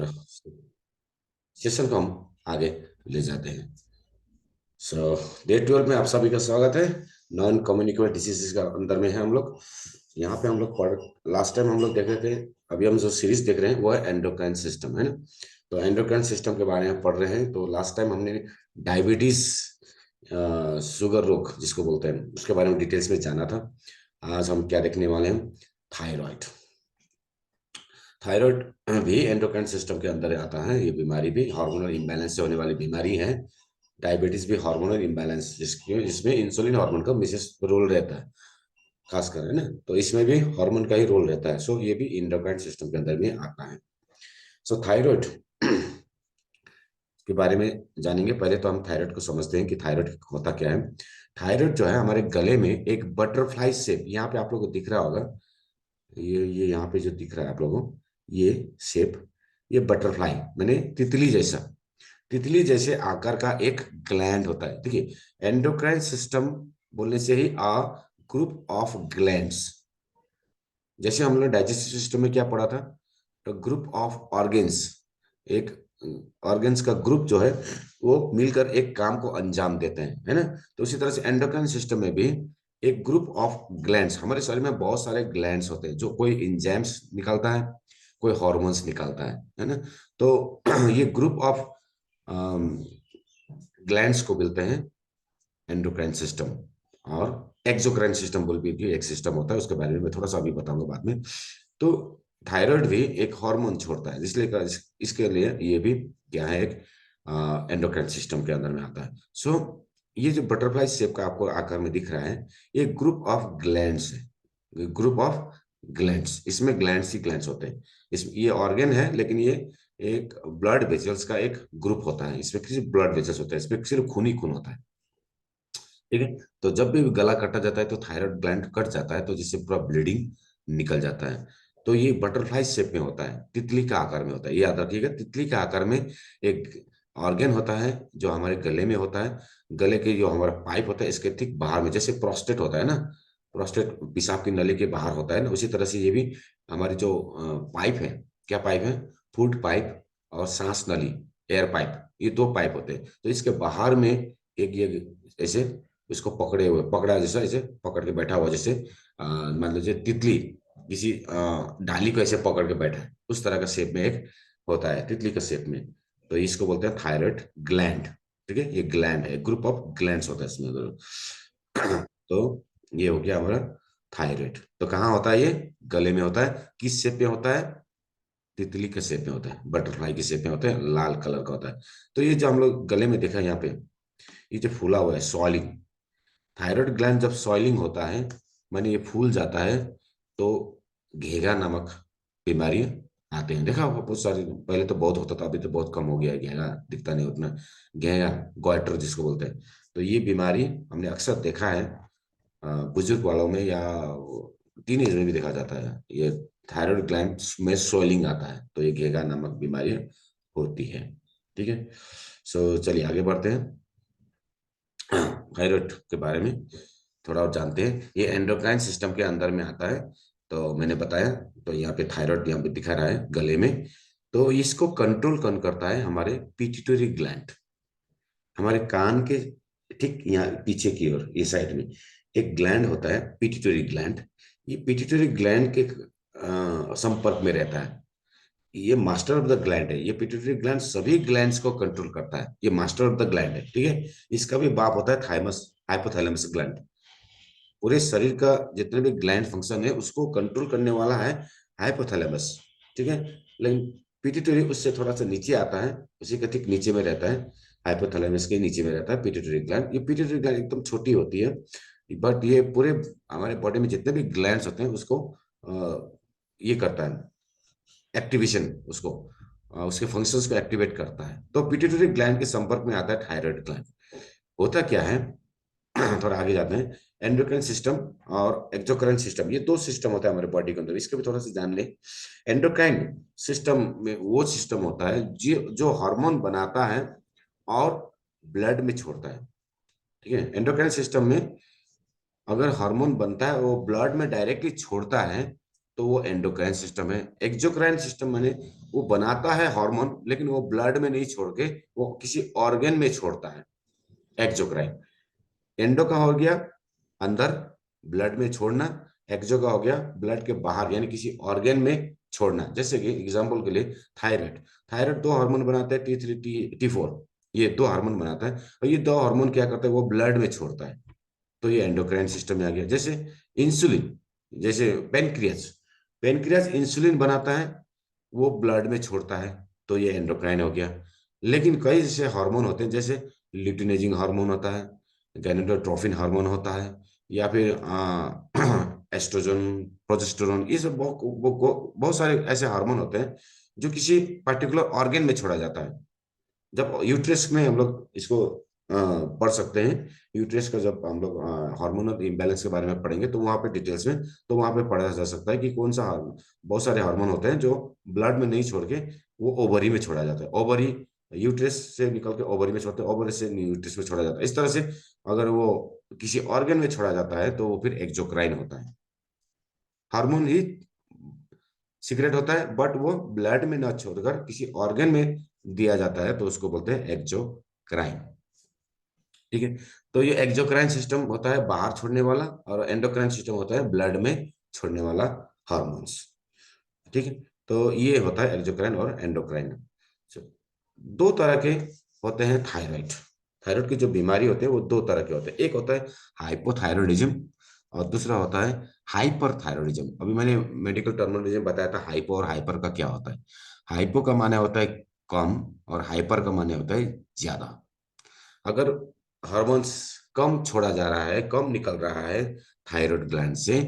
और सेशन को हम आगे ले जाते हैं। सो डे 12 में आप सभी का स्वागत है। नॉन कम्युनिकेबल डिसीजेस का अंदर में है हम लोग। यहाँ पे हम लोग पढ़ लास्ट टाइम हम लोग देख रहे थे। अभी हम जो सीरीज देख रहे हैं वो है एंडोक्राइन सिस्टम, है ना। तो एंडोक्राइन सिस्टम के बारे में पढ़ रहे हैं। तो लास्ट टाइम हमने डायबिटीज, शुगर रोग जिसको बोलते हैं, उसके बारे में डिटेल्स में जाना था। आज हम क्या देखने वाले हैं? थायराइड। थायराइड भी एंडोक्राइन सिस्टम के अंदर आता है। ये बीमारी भी हार्मोनल इम्बैलेंस से होने वाली बीमारी है। डायबिटीज भी हार्मोनल इम्बैलेंस, जिसमें इंसुलिन हार्मोन का विशेष रोल रहता है, खासकर, है ना। तो इसमें भी हार्मोन का ही रोल रहता है। सो ये भी एंडोक्राइन सिस्टम के अंदर में आता है। सो थायराइड के बारे में जानेंगे। पहले तो हम थायराइड को समझते हैं कि थायराइड होता क्या है। थायराइड जो है हमारे गले में एक बटरफ्लाई शेप, यहाँ पे आप लोगों को दिख रहा होगा। ये यहाँ पे जो दिख रहा है आप लोगों को, ये शेप, ये बटरफ्लाई मैंने तितली जैसा, तितली जैसे आकार का एक ग्लैंड होता है। देखिए, एंडोक्राइन सिस्टम बोलने से ही आ ग्रुप ऑफ ग्लैंड्स। जैसे हम लोग डाइजेस्टिव सिस्टम में क्या पढ़ा था, तो ग्रुप ऑफ ऑर्गेन्स, एक ऑर्गेन्स का ग्रुप जो है वो मिलकर एक काम को अंजाम देते हैं, है ना। तो उसी तरह से एंडोक्राइन सिस्टम में भी एक ग्रुप ऑफ ग्लैंड्स, हमारे शरीर में बहुत सारे ग्लैंड्स होते हैं, जो कोई इंजाइम्स निकालता है, कोई हॉर्मोन्स निकालता है ना। तो ये ग्रुप ऑफ ग्लैंड्स को बोलते हैं एंडोक्राइन सिस्टम। और एक्सोक्राइन सिस्टम बोल भी एक सिस्टम होता है, उसके बारे में मैं थोड़ा सा अभी बताऊंगा बाद में। तो थायराइड भी एक हार्मोन छोड़ता है, इसलिए इसके लिए ये भी क्या है, एक एंडोक्राइन सिस्टम के अंदर में आता है। सो ये जो बटरफ्लाई शेप का आपको आकार में दिख रहा है, ये ग्रुप ऑफ ग्लैंड्स है। ग्रुप ऑफ ग्लैंड्स, इसमें ग्लैंड्स ही ग्लैंड्स होते हैं। इस ये ऑर्गन है, लेकिन ये एक ब्लड वेसल्स का एक ग्रुप होता है। इसमें सिर्फ ब्लड वेसल्स होता है, इसमें सिर्फ खून ही खून होता है, ठीक है। तो जब भी गला कटा जाता है तो थायराइड ग्लैंड कट जाता है, तो जिससे पूरा ब्लीडिंग निकल जाता है। तो ये बटरफ्लाई शेप में होता है, तितली का आकार में होता है। ये याद रखिएगा, तितली का आकार में एक ऑर्गन होता है जो हमारे गले में होता है। गले के जो हमारा पाइप होता है, इसके ठीक बाहर में, जैसे प्रोस्टेट होता है ना, प्रोस्टेट पेशाब की नली के बाहर होता है ना, उसी तरह से ये भी हमारी जो पाइप है, क्या पाइप है, फूड पाइप और सांस नली, एयर पाइप, ये दो पाइप होते हैं। तो इसके बाहर में एक ये ऐसे इसको पकड़े हुए, पकड़ा जैसा, ऐसे पकड़ के बैठा हुआ, जैसे मान लीजिए तितली किसी डाली को ऐसे पकड़ के बैठा है, उस तरह का शेप में एक होता है, तितली का शेप में। तो इसको बोलते हैं थायराइड ग्लैंड, ठीक है। ये ग्लैंड है, ग्रुप ऑफ ग्लैंड्स होता है इसमें। तो ये हो गया हमारा थायराइड। तो कहाँ होता है? ये गले में होता है। किस शेप में होता है? तितली के शेप में होता है, बटरफ्लाई के शेप में होता है, लाल कलर का होता है। तो ये जो हम लोग गले में देखा है यहाँ पे, ये जो फूला हुआ है, सॉलिंग, थायराइड ग्लैंड जब सॉइलिंग होता है, माने ये फूल जाता है, तो घेगा नामक बीमारी आते हैं। देखा होगा बहुत सारी, पहले तो बहुत होता था, अभी तो बहुत कम हो गया है, घेगा दिखता नहीं उतना। घेगा, गॉइटर जिसको बोलते हैं। तो ये बीमारी हमने अक्सर देखा है बुजुर्ग वालों में, या टीनेज में भी देखा जाता है। ये थायराइड ग्लैंड में सोइलिंग आता है, तो ये घेगा नामक बीमारी होती है, ठीक है। सो चलिए आगे बढ़ते हैं। थायराइड के बारे में थोड़ा और जानते हैं। ये एंडोक्राइन सिस्टम के अंदर में आता है, तो मैंने बताया। तो यहाँ पे थायराइड यहाँ पे दिखा रहा है गले में। तो इसको कंट्रोल कौन करता है? हमारे पिट्यूटरी ग्लैंड, हमारे कान के ठीक यहाँ पीछे की ओर, ये साइड में एक ग्लैंड होता है, पिट्यूटरी ग्लैंड। ये पिट्यूटरी ग्लैंड के संपर्क में रहता है। ये मास्टर ऑफ द ग्लैंड है। ये पिट्यूटरी ग्लैंड सभी ग्लैंड्स को कंट्रोल करता है। ये मास्टर ऑफ द ग्लैंड है, ठीक है। इसका भी बाप होता है थाइमस, हाइपोथैलेमस ग्लैंड। पूरे शरीर का जितने भी ग्लैंड फंक्शन है उसको कंट्रोल करने वाला है हाइपोथैलेमस, ठीक है। लेकिन पिट्यूटरी उससे थोड़ा सा नीचे आता है, उसी के ठीक नीचे में रहता है। हाइपोथैलेमस के नीचे में रहता है पिट्यूटरी ग्लैंड। ये पिट्यूटरी ग्लैंड एकदम छोटी होती है, बट ये पूरे हमारे बॉडी में जितने भी ग्लैंड्स होते हैं उसको ये करता है, एक्टिवेशन, उसको उसके फंक्शंस को एक्टिवेट करता है। तो पिट्यूटरी ग्लैंड के संपर्क में आता है थायराइड ग्लैंड। होता क्या है, थोड़ा आगे जाते हैं। एंडोक्राइन सिस्टम और एक्सोक्राइन सिस्टम, ये दो सिस्टम होता है हमारे बॉडी के अंदर, इसके भी थोड़ा सा जान ले। एंडोक्राइन सिस्टम में वो सिस्टम होता है जो जो हार्मोन बनाता है और ब्लड में छोड़ता है, ठीक है। एंडोक्राइन सिस्टम में अगर हार्मोन बनता है वो ब्लड में डायरेक्टली छोड़ता है, तो वो एंडोक्राइन सिस्टम है। एक्सोक्राइन सिस्टम माने वो बनाता है हार्मोन, लेकिन वो ब्लड में नहीं छोड़ के वो किसी ऑर्गन में छोड़ता है, एक्सोक्राइन। एंडो का हो गया अंदर ब्लड में छोड़ना, एक्सो का हो गया ब्लड के बाहर यानी किसी ऑर्गन में छोड़ना। जैसे कि एग्जांपल के लिए थायराइड, थायराइड दो हार्मोन बनाता है, T3 T4, ये दो हार्मोन बनाता है, और ये दो हार्मोन क्या करता है, वो ब्लड में छोड़ता है, तो ये एंडोक्राइन सिस्टम में आ गया। जैसे इंसुलिन, जैसे पेनक्रियास, पेनक्रियास इंसुलिन बनाता है, वो ब्लड में छोड़ता है, तो ये एंडोक्राइन हो गया। लेकिन कई जैसे हार्मोन होते हैं, जैसे ल्यूटिनेजिंग हार्मोन होता है, गैनेडोट्रोफिन हार्मोन होता है, या फिर एस्ट्रोजन, प्रोजेस्टेरोन, ये सब बहुत सारे ऐसे हार्मोन होते हैं जो किसी पर्टिकुलर ऑर्गन में छोड़ा जाता है। जब यूट्रस में हम लोग इसको पढ़ सकते हैं, यूट्रस का जब हम लोग हार्मोनल इम्बैलेंस के बारे में पढ़ेंगे तो वहाँ पे डिटेल्स में, तो वहाँ पे पढ़ा जा सकता है कि कौन सा हार्मोन, बहुत सारे हार्मोन होते हैं जो ब्लड में नहीं छोड़ के वो ओवरी में छोड़ा जाता है, ओवरी यूट्रस से निकल के ओवरी में छोड़ते हैं, ओवरी से यूट्रस में छोड़ा जाता है। इस तरह से अगर वो किसी ऑर्गन में छोड़ा जाता है तो वो फिर एक्सोक्राइन होता है। हार्मोन ही सीक्रेट होता है, बट वो ब्लड में ना छोड़कर किसी ऑर्गन में दिया जाता है, तो उसको बोलते हैं एक्सोक्राइन। ठीक है, तो ये एक्सोक्राइन सिस्टम होता है बाहर छोड़ने वाला, और एंडोक्राइन सिस्टम होता है ब्लड में छोड़ने वाला हार्मोन्स। ठीक है, तो ये होता है एक्सोक्राइन और एंडोक्राइन। दो तरह के होते हैं थायराइड। थायराइड की जो बीमारी होती है वो दो तरह के होते हैं, एक होता है हाइपोथायरॉयडिज्म और दूसरा होता है हाइपर थायरॉयडिज्म। अभी मैंने मेडिकल टर्मिनोलॉजी में बताया था हाइपो और हाइपर का क्या होता है। हाइपो का माने होता है कम, और हाइपर का माने होता है ज्यादा। अगर हार्मोन्स कम छोड़ा जा रहा है, कम निकल रहा है थायराइड ग्लैंड से,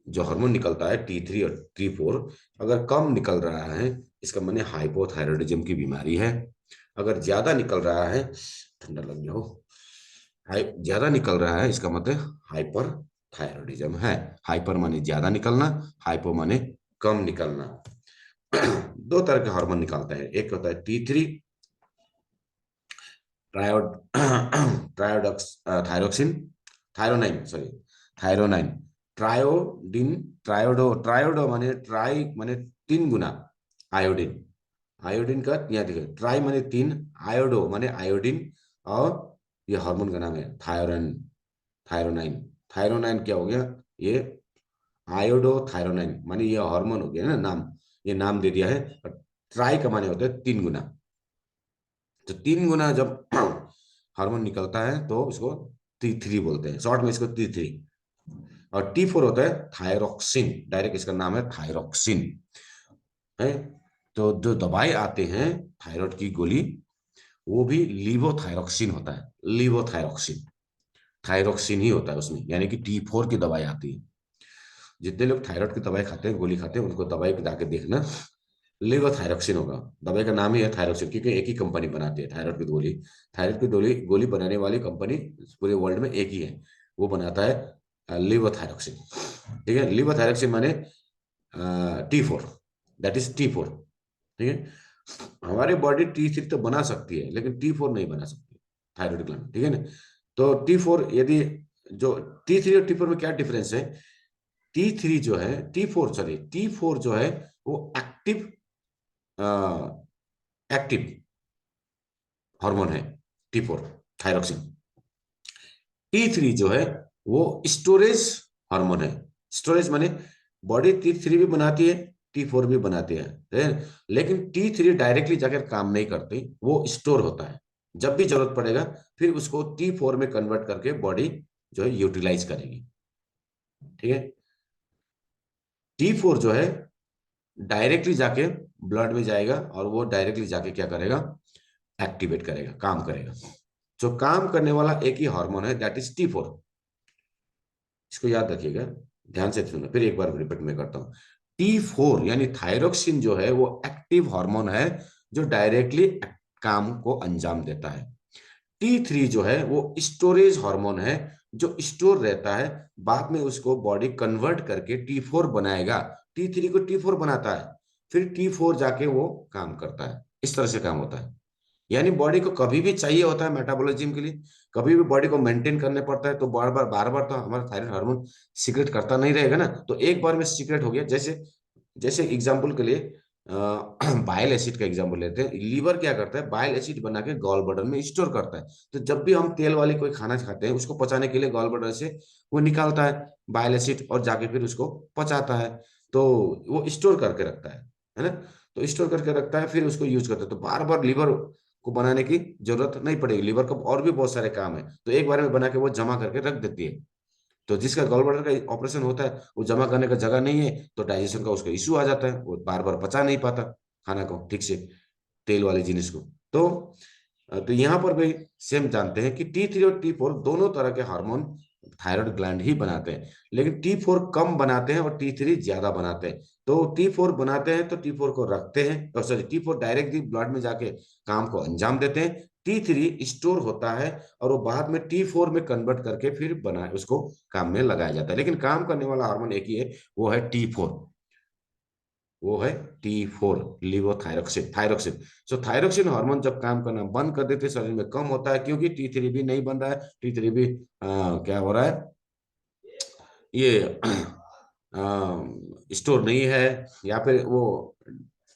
जो हार्मोन निकलता है T3 और T4, अगर कम निकल रहा है इसका माने हाइपोथायरॉयडिज्म की बीमारी है। अगर ज्यादा निकल रहा है, ठंडा लग गया हो, ज्यादा निकल रहा है इसका मतलब हाइपर थायरॉयडिज्म है। हाइपर माने ज्यादा निकलना, हाइपो माने कम निकलना। दो तरह के हार्मोन निकलते हैं, एक होता है T3 ट्रायोड ट्रायोडक्स थायरोक्सिन, थायरोनाइन, सॉरी, थायरोनाइन, ट्रायोडिन, ट्रायोडो माने ट्राई माने तीन गुना आयोडीन, आयोडीन का यहाँ देखिए, ट्राई माने तीन, आयोडो माने आयोडीन, और ये हार्मोन का नाम है थायरोन, थायरोनाइन। थायरोनाइन क्या हो गया, ये आयोडो थायरोनाइन माने ये हार्मोन हो गया ना नाम, ये नाम दे दिया है। ट्राई का माने होता है तीन गुना, तो तीन गुना जब हार्मोन निकलता है तो उसको T3 बोलते हैं, शॉर्ट में इसको T3। और T4 होता है थायरोक्सिन, डायरेक्ट इसका नाम है थायरोक्सिन है। तो जो दवाई आते हैं थायराइड की गोली, वो भी लीवोथायरोक्सिन होता है, लीवोथायरोक्सिन, थायरोक्सिन ही होता है उसमें, यानी कि T4 की दवाई आती है। जितने लोग थायराइड की दवाई खाते हैं, गोली खाते हैं, उनको दवाई जाके देखना, लेवोथायरोक्सिन होगा, दवाई का नाम ही है थायरोक्सिन, क्योंकि एक ही कंपनी बनाती है थायराइड की गोली। थायराइड की गोली गोली बनाने वाली कंपनी पूरे वर्ल्ड में एक ही है, वो बनाता है लेवोथायरोक्सिन। ठीक है, लेवोथायरोक्सिन माने T4, दैट इज T4। ठीक है, हमारी बॉडी T3 तो बना सकती है लेकिन T4 नहीं बना सकती, थायराइड ग्लैंड। ठीक है ना, तो T4 यदि, जो T3 और T4 में क्या डिफरेंस है, T3 जो है, T4 सॉरी, T4 जो है वो एक्टिव, एक्टिव हार्मोन है T4, थायरोक्सिन। T3 जो है वो स्टोरेज हार्मोन है। स्टोरेज माने बॉडी T3 भी बनाती है, T4 भी बनाती है, लेकिन T3 डायरेक्टली जाकर काम नहीं करती, वो स्टोर होता है, जब भी जरूरत पड़ेगा फिर उसको T4 में कन्वर्ट करके बॉडी जो है यूटिलाइज करेगी। ठीक है, T4 जो है डायरेक्टली जाके ब्लड में जाएगा और वो डायरेक्टली जाके क्या करेगा, एक्टिवेट करेगा, काम करेगा। जो काम करने वाला एक ही हार्मोन है, दैट इज T4। इसको याद रखिएगा, ध्यान से सुनो, फिर एक बार रिपीट में करता हूँ। T4 यानी थायरोक्सिन जो है वो एक्टिव हार्मोन है, जो डायरेक्टली काम को अंजाम देता है। T3 जो है वो स्टोरेज हार्मोन है, जो स्टोर रहता है, बाद में उसको बॉडी कन्वर्ट करके T4 बनाएगा, T3 को T4 बनाता है, फिर T4 जाके वो काम करता है। इस तरह से काम होता है। यानी बॉडी को कभी भी चाहिए होता है मेटाबॉलिज्म के लिए, कभी भी बॉडी को मेंटेन करने पड़ता है, तो बार बार तो हमारा थायराइड हार्मोन सीक्रेट करता नहीं रहेगा ना। तो एक बार में सीक्रेट हो गया, जैसे जैसे एग्जाम्पल के लिए बाइल एसिड का एग्जाम्पल लेते हैं। लीवर क्या करता है, बाइल एसिड बना के गॉल ब्लैडर में स्टोर करता है। तो जब भी हम तेल वाली कोई खाना खाते हैं, उसको पचाने के लिए गॉल ब्लैडर से वो निकालता है बाइल एसिड, और जाके फिर उसको पचाता है। तो वो स्टोर करके रखता है ना। तो स्टोर करके रखता है, फिर उसको यूज करता है। तो बार बार लीवर को बनाने की जरूरत नहीं पड़ेगी, लीवर को और भी बहुत सारे काम है, तो एक बार में बना के वो जमा करके रख देती है। तो जिसका गॉल ब्लैडर का ऑपरेशन होता है, वो जमा करने का जगह नहीं है, तो डाइजेशन का उसको इश्यू आ जाता है, वो बार बार पचा नहीं पाता खाना को ठीक से, तेल वाली जिनिस को। तो यहाँ पर भी सेम जानते हैं कि T3 और T4 दोनों तरह के हार्मोन थायराइड ग्लैंड ही बनाते हैं, लेकिन T4 कम बनाते हैं और T3 ज्यादा बनाते हैं। तो T4 बनाते हैं तो T4 को रखते हैं, और सॉरी T4 डायरेक्टली ब्लड में जाके काम को अंजाम देते हैं। T3 स्टोर होता है और वो बाद में T4 में कन्वर्ट करके फिर बना उसको काम में लगाया जाता है। लेकिन काम करने वाला हार्मोन एक ही है, वो है T4, वो है T4 लिवोथायरोक्सिन, थायरोक्सिन। सो थायरोक्सिन हार्मोन जब काम करना बंद कर देते शरीर में कम होता है, क्योंकि T3 भी नहीं बन रहा है, T3 भी क्या हो रहा है, ये स्टोर नहीं है, या फिर वो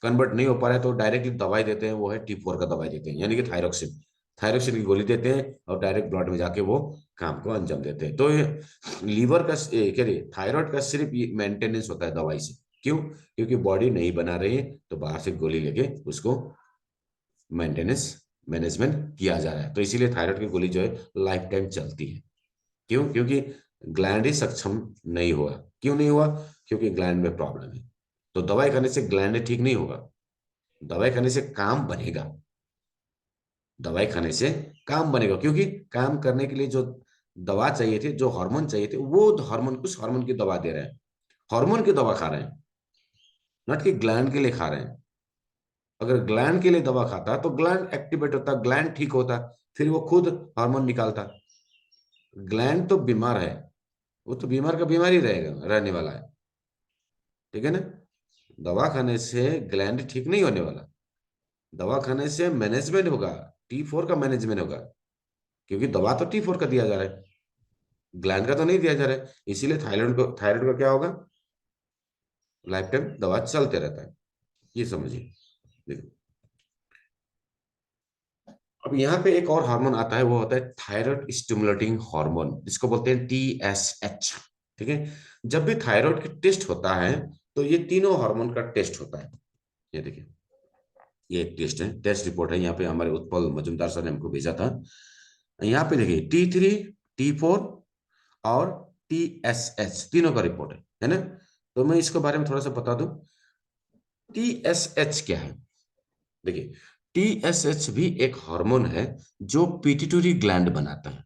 कन्वर्ट नहीं हो पा रहा है, तो डायरेक्टली दवाई देते हैं, वो है T4 का दवाई देते हैं, यानी कि थायरोक्सिन। थायरोक्सिन की गोली देते हैं और डायरेक्ट ब्लड में जाके वो काम को अंजाम देते हैं। तो ये लीवर का क्या थायराइड का सिर्फ ये मेंटेनेंस होता है दवाई से। क्यों? क्योंकि बॉडी नहीं बना रही है, तो बाहर से गोली लेके उसको मेंटेनेंस मैनेजमेंट किया जा रहा है। तो इसीलिए थायराइड की गोली जो है लाइफ टाइम चलती है। क्यों? क्योंकि ग्लैंड ही सक्षम नहीं हुआ। क्यों नहीं हुआ? क्योंकि ग्लैंड में प्रॉब्लम है। तो दवाई खाने से ग्लैंड ठीक नहीं होगा, दवाई खाने से काम बनेगा, दवाई खाने से काम बनेगा, क्योंकि काम करने के लिए जो दवा चाहिए थी, जो हार्मोन चाहिए थे, वो हार्मोन उस हार्मोन की दवा दे रहे हैं, हार्मोन की दवा खा रहे हैं, नॉट कि ग्लैंड के लिए खा रहे हैं। अगर ग्लैंड के लिए दवा खाता तो ग्लैंड एक्टिवेट होता, ग्लैंड ठीक होता, फिर वो खुद हार्मोन निकालता। ग्लैंड तो बीमार है, वो तो बीमार का बीमार ही रहेगा, रहने वाला है, ठीक है ना। दवा खाने से ग्लैंड ठीक नहीं होने वाला, दवा खाने से मैनेजमेंट होगा, T4 का मैनेजमेंट होगा, क्योंकि दवा तो T4 का दिया जा रहा है, ग्लैंड का तो नहीं दिया जा रहा है। इसीलिए थायराइड का क्या होगा, लाइफ टाइम दवा चलते रहता है। ये समझिए। देखो, अब यहाँ पे एक और हार्मोन आता है, वो होता है थायराइड स्टिमुलेटिंग हार्मोन, जिसको बोलते हैं TSH। ठीक है। जब भी थायराइड का टेस्ट होता है, तो ये तीनों हार्मोन का टेस्ट होता है। ये देखिए, ये एक टेस्ट है, टेस्ट रिपोर्ट है, यहाँ पे हमारे उत्पल मजुमदार सर ने हमको भेजा था। यहाँ पे देखिए T3, T4 और TSH तीनों का रिपोर्ट है ना। तो मैं इसके बारे में थोड़ा सा बता दूं, TSH क्या है। देखिए, TSH भी एक हार्मोन है जो पिट्यूटरी ग्लैंड बनाता है।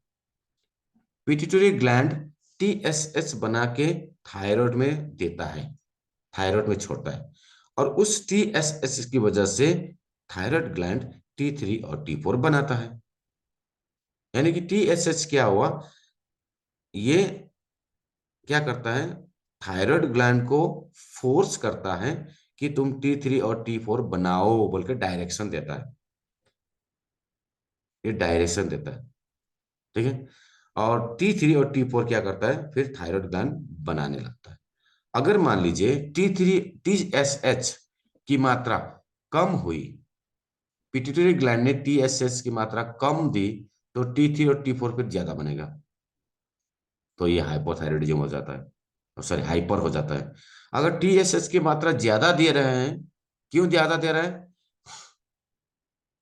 पिट्यूटरी ग्लैंड TSH बना के थायराइड में देता है, थायराइड में छोड़ता है, और उस TSH की वजह से थायराइड ग्लैंड T3 और T4 बनाता है। यानी कि TSH क्या हुआ, ये क्या करता है, थायराइड ग्लैंड को फोर्स करता है कि तुम T3 और T4 बनाओ, बोल के डायरेक्शन देता है, ये डायरेक्शन देता है, ठीक है। और T3 और T4 क्या करता है, फिर थायराइड ग्लैंड बनाने लगता है। अगर मान लीजिए T3 TSH की मात्रा कम हुई, पिट्यूटरी ग्लैंड ने TSH की मात्रा कम दी, तो T3 और T4 फिर ज्यादा बनेगा, तो ये हाइपोथायराइडिज्म हो जाता है, सॉरी हाइपर हो जाता है। अगर TSH की मात्रा ज्यादा दे रहे हैं, क्यों ज्यादा दे रहे हैं,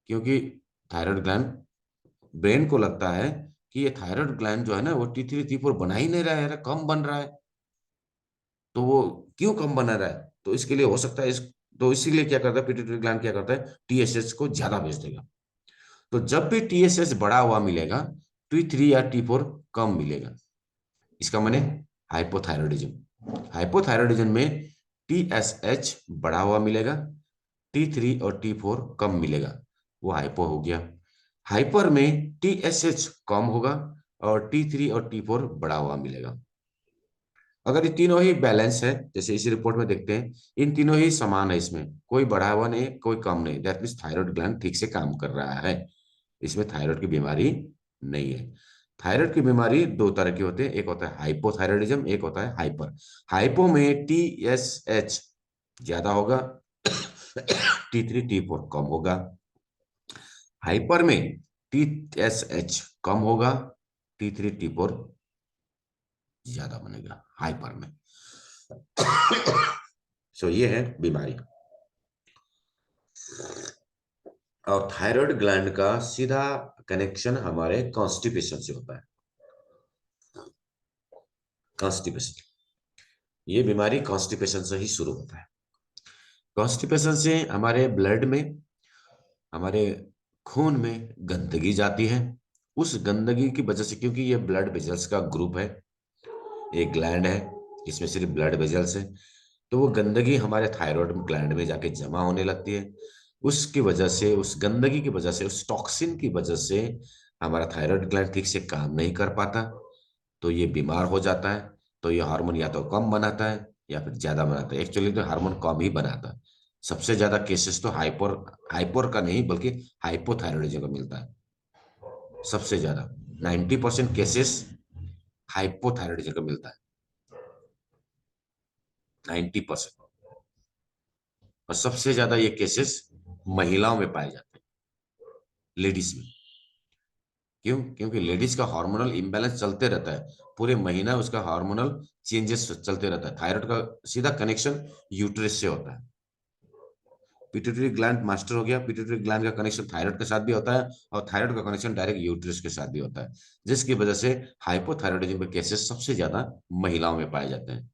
क्योंकि थायराइड ग्लैंड, ब्रेन को लगता है कि ये थायराइड ग्लैंड जो है ना, वो T3 T4 बना ही नहीं रहा है, कम बन रहा है। तो वो क्यों कम बना रहा है, तो इसके लिए हो सकता है तो इसीलिए क्या करता है, पिट्यूटरी ग्लैंड क्या करता है, TSH को ज्यादा भेज देगा। तो जब भी TSH बढ़ा हुआ मिलेगा, T3 या T4 कम मिलेगा, इसका माने हाइपोथायरॉयडिज्म। हाइपोथायरॉयडिज्म में TSH बढ़ा हुआ मिलेगा, T3 और T4 कम मिलेगा, वो हाइपो हो गया। हाइपर में TSH कम होगा और T3 और T4 बढ़ा हुआ मिलेगा। अगर ये तीनों ही बैलेंस है, जैसे इस रिपोर्ट में देखते हैं, इन तीनों ही समान है, इसमें कोई बढ़ा हुआ नहीं, कोई कम नहीं, दैट मीन्स थायराइड ग्लैंड ठीक से काम कर रहा है, इसमें थायराइड की बीमारी नहीं है। थायराइड की बीमारी दो तरह की होती है, एक होता है हाइपोथायराइडिज्म, एक होता है हाइपर। हाइपो में TSH ज्यादा होगा, T3 T4 कम होगा। हाइपर में TSH कम होगा, T3 T4 ज्यादा बनेगा हाइपर में। सो ये है बीमारी। और थायराइड ग्लैंड का सीधा कनेक्शन हमारे कॉन्स्टिपेशन से होता है। कॉन्स्टिपेशन, ये बीमारी कॉन्स्टिपेशन से ही शुरू होता है। कॉन्स्टिपेशन से हमारे ब्लड में, हमारे खून में गंदगी जाती है। उस गंदगी की वजह से, क्योंकि ये ब्लड वेजल्स का ग्रुप है, एक ग्लैंड है इसमें सिर्फ ब्लड वेजल्स है, तो वो गंदगी हमारे थायराइड ग्लैंड में जाके जमा होने लगती है। उसकी वजह से, उस गंदगी की वजह से, उस टॉक्सिन की वजह से हमारा थायराइड ग्लैंड ठीक से काम नहीं कर पाता, तो ये बीमार हो जाता है। तो ये हार्मोन या तो कम बनाता है या फिर ज्यादा बनाता है। एक्चुअली तो हार्मोन कम ही बनाता है। सबसे ज्यादा केसेस तो हाइपर हाइपर का नहीं बल्कि हाइपोथायराइडिज्म का मिलता है। सबसे ज्यादा 90% केसेस हाइपोथायराइडिज्म का मिलता है, 90%। और सबसे ज्यादा ये केसेस महिलाओं में पाए जाते हैं, लेडीज में। क्यों? क्योंकि लेडीज का हार्मोनल इम्बैलेंस चलते रहता है, पूरे महीना उसका हार्मोनल चेंजेस चलते रहता है। थायराइड का सीधा कनेक्शन यूट्रस से होता है। पिट्यूटरी ग्लैंड मास्टर हो गया, पिट्यूटरी ग्लैंड का कनेक्शन थायराइड के साथ भी होता है, और थायराइड का कनेक्शन डायरेक्ट यूट्रस के साथ भी होता है, जिसकी वजह से हाइपोथायराइडिज्म के केसेस सबसे ज्यादा महिलाओं में पाए जाते हैं।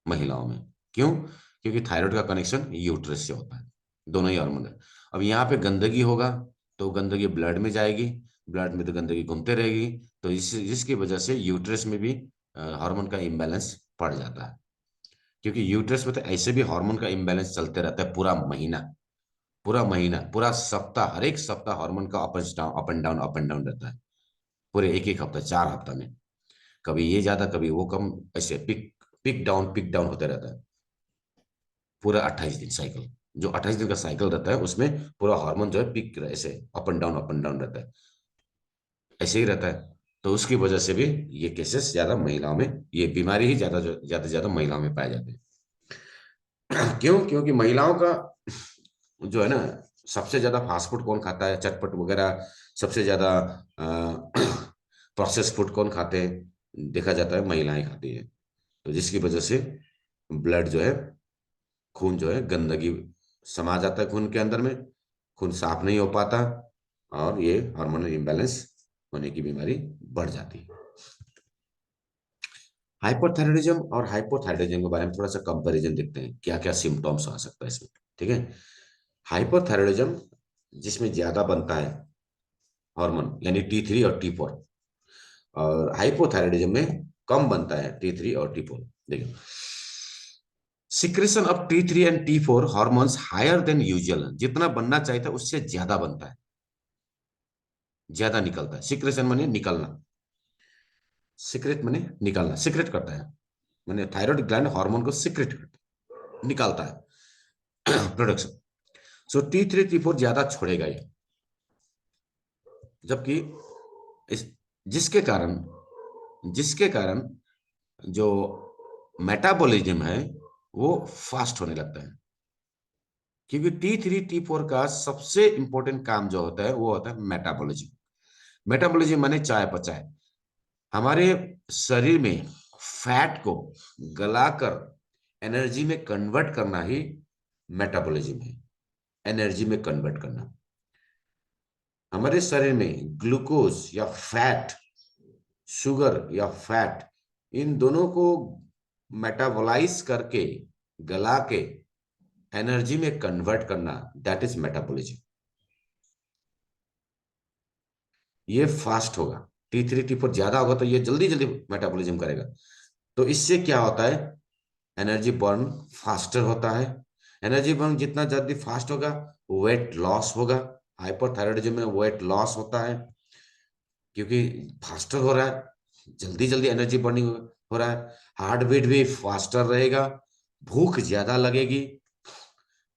महिलाओं में। क्यों? क्योंकि थायराइड का कनेक्शन यूट्रस से होता है, दोनों ही हार्मोन है। अब यहाँ पे गंदगी होगा तो गंदगी ब्लड में जाएगी, ब्लड में तो गंदगी घूमते रहेगी, तो जिसकी वजह से यूट्रस में भी हार्मोन का इम्बैलेंस पड़ जाता है। क्योंकि यूट्रस में तो ऐसे भी हार्मोन का इम्बैलेंस चलते रहता है पूरा महीना, पूरा महीना, पूरा सप्ताह, हर एक सप्ताह हार्मोन का up and down, up and down, up and down रहता है। पूरे एक एक हफ्ता, 4 हफ्ता में कभी ये ज्यादा कभी वो कम, ऐसे पिक डाउन होते रहता है। पूरा 28 दिन साइकिल, जो 28 दिन का साइकिल रहता है उसमें पूरा हार्मोन जो है पिक ऐसे अप एंड डाउन रहता है, ऐसे ही रहता है। तो उसकी वजह से भी ये केसेस ज्यादा महिलाओं में, ये बीमारी ही ज्यादा से ज्यादा महिलाओं में पाए जाते हैं। क्यों? क्योंकि महिलाओं का जो है ना, सबसे ज्यादा फास्ट फूड कौन खाता है, चटपट वगैरह, सबसे ज्यादा प्रोसेस फूड कौन खाते हैं, देखा जाता है महिलाएं खाती है। तो जिसकी वजह से ब्लड जो है, खून जो है, गंदगी समा जाता है खून के अंदर में, खून साफ नहीं हो पाता, और ये हार्मोनल इम्बैलेंस होने की बीमारी बढ़ जाती है। हाइपोथायराइडिज्म और हाइपोथायराइडिज्म के बारे में थोड़ा सा कंपैरिजन देखते हैं, क्या क्या सिम्टम्स आ सकता है इसमें। ठीक है। हाइपोथायराइडिज्म जिसमें ज्यादा बनता है हार्मोन, यानी T3 और T4, और हाइपोथायराइडिज्म में कम बनता है T3 और T4। देखिए, secretion of T3 and T4 hormones higher than usual, जितना बनना चाहिए था उससे ज्यादा बनता है, ज्यादा निकलता है। सिक्रेशन माने निकलना, सिक्रेट माने निकालना, सिक्रेट करता है, माने थायराइड ग्लैंड हार्मोन को सिक्रेट करता है, निकालता है, प्रोडक्शन। सो T3 T4 ज्यादा छोड़ेगा ये, जबकि इस जिसके कारण, जिसके कारण जो मेटाबॉलिज्म है वो फास्ट होने लगता है। क्योंकि T3 T4 का सबसे इंपॉर्टेंट काम जो होता है वो होता है मेटाबॉलिज्म। मेटाबॉलिज्म माने चाय पचाए, हमारे शरीर में फैट को गलाकर एनर्जी में कन्वर्ट करना ही मेटाबॉलिज्म है। एनर्जी में कन्वर्ट करना, हमारे शरीर में ग्लूकोज या फैट, शुगर या फैट, इन दोनों को मेटाबोलाइज करके, गला के एनर्जी में कन्वर्ट करना, दैट इज मेटाबॉलिज्म। ये फास्ट होगा। T3 T4 ज्यादा होगा तो ये जल्दी जल्दी मेटाबॉलिज्म करेगा। तो इससे क्या होता है, एनर्जी बर्न फास्टर होता है। एनर्जी बर्न जितना जल्दी फास्ट होगा, वेट लॉस होगा। हाइपरथायराइडिज्म में वेट लॉस होता है, क्योंकि फास्टर हो रहा है, जल्दी जल्दी एनर्जी बर्निंग होगा। हो रहा है, हार्ट बीट भी फास्टर रहेगा, भूख ज्यादा लगेगी,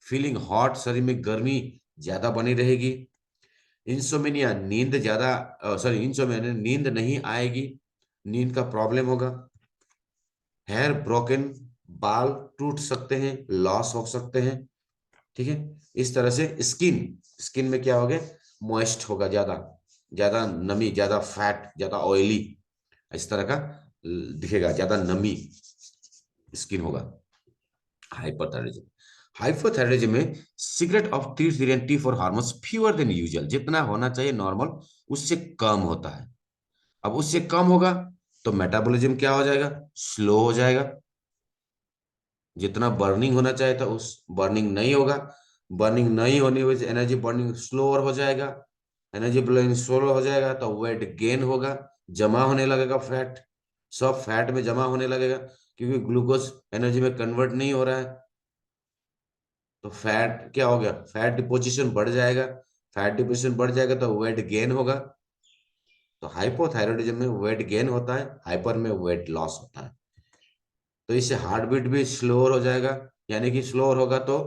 फीलिंग हॉट, शरीर में गर्मी ज्यादा बनी रहेगी, इंसोमेनिया नींद ज्यादा, सॉरी इंसोमेनिया नींद नहीं आएगी, नींद का प्रॉब्लम होगा, हेयर ब्रोकन, बाल टूट सकते हैं, लॉस हो सकते हैं। ठीक है, इस तरह से स्किन, स्किन में क्या होगा, मॉइस्ट होगा, ज्यादा ज्यादा नमी, ज्यादा फैट, ज्यादा ऑयली, इस तरह का दिखेगा, ज्यादा नमी स्किन होगा। हाइपरथायराइडिज्म, हाइपोथायराइडिज्म में secret of T3 and T4 hormones fewer than usual, जितना होना चाहिए नॉर्मल उससे कम होता है। अब उससे कम होगा तो मेटाबॉलिज्म क्या हो जाएगा, स्लो हो जाएगा, जितना बर्निंग होना चाहिए था उस बर्निंग नहीं होगा, बर्निंग नहीं होने की वजह से एनर्जी बर्निंग स्लोअर हो जाएगा, एनर्जी बर्निंग स्लो हो जाएगा तो वेट गेन होगा, जमा होने लगेगा फैट, सब फैट में जमा होने लगेगा, क्योंकि ग्लूकोज एनर्जी में कन्वर्ट नहीं हो रहा है, तो फैट क्या हो गया, फैट डिपोजिशन बढ़ जाएगा, फैट डिपोजिशन बढ़ जाएगा तो वेट गेन होगा। तो हाइपोथायराइडिज्म में वेट गेन होता है, हाइपर में वेट लॉस होता है। तो इससे हार्ट बीट भी स्लोअर हो जाएगा, यानी कि स्लोअर होगा तो